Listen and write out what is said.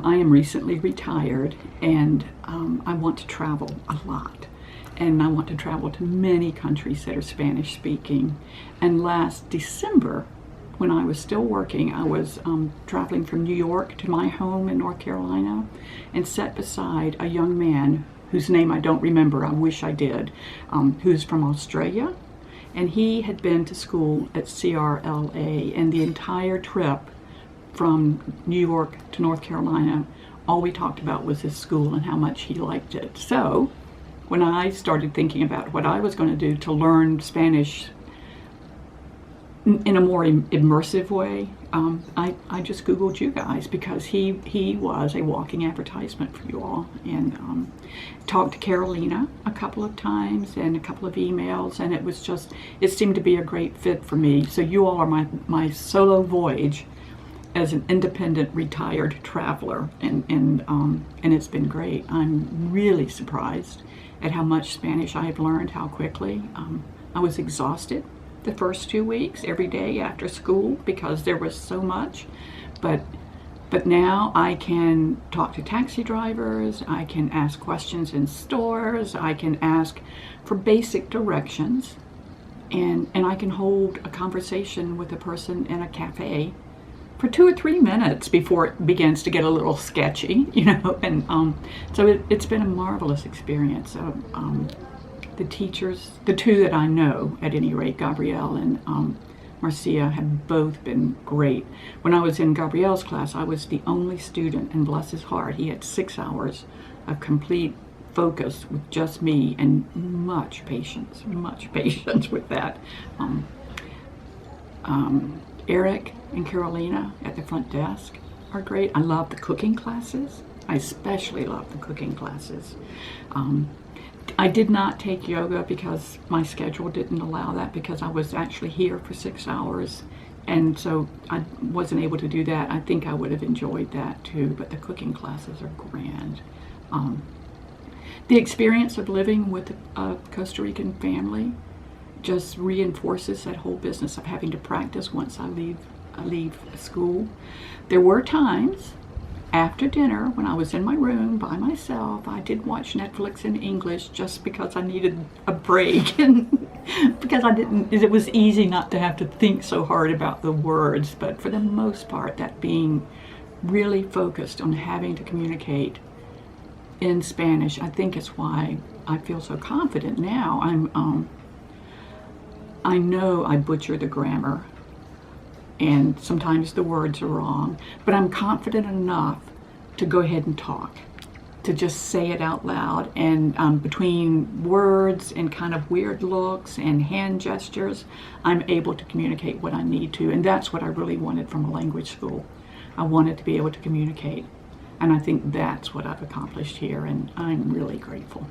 I am recently retired, and I want to travel a lot. And I want to travel to many countries that are Spanish speaking. And last December, when I was still working, I was traveling from New York to my home in North Carolina and sat beside a young man whose name I don't remember, I wish I did, who's from Australia. And he had been to school at CRLA, and the entire trip from New York to North Carolina, all we talked about was his school and how much he liked it. So when I started thinking about what I was going to do to learn Spanish in a more immersive way, I just Googled you guys, because he was a walking advertisement for you all, and talked to Carolina a couple of times and a couple of emails, and it seemed to be a great fit for me. So you all are my solo voyage as an independent retired traveler, and it's been great. I'm really surprised at how much Spanish I have learned, how quickly. I was exhausted the first 2 weeks, every day after school, because there was so much, but now I can talk to taxi drivers, I can ask questions in stores, I can ask for basic directions, and I can hold a conversation with a person in a cafe for 2 or 3 minutes before it begins to get a little sketchy, and so it's been a marvelous experience. The teachers, the two that I know at any rate, Gabrielle and Marcia, have both been great. When I was in Gabrielle's class, I was the only student, and bless his heart, he had 6 hours of complete focus with just me, and much patience with that. Eric and Carolina at the front desk are great. I love the cooking classes. I especially love the cooking classes. I did not take yoga because my schedule didn't allow that, because I was actually here for 6 hours, and so I wasn't able to do that. I think I would have enjoyed that too, but the cooking classes are grand. The experience of living with a Costa Rican family just reinforces that whole business of having to practice once I leave school. There were times after dinner when I was in my room by myself, I did watch Netflix in English just because I needed a break, and because it was easy not to have to think so hard about the words. But for the most part, that being really focused on having to communicate in Spanish, I think is why I feel so confident now. I know I butcher the grammar, and sometimes the words are wrong, but I'm confident enough to go ahead and talk, to just say it out loud, and between words and kind of weird looks and hand gestures, I'm able to communicate what I need to, and that's what I really wanted from a language school. I wanted to be able to communicate, and I think that's what I've accomplished here, and I'm really grateful.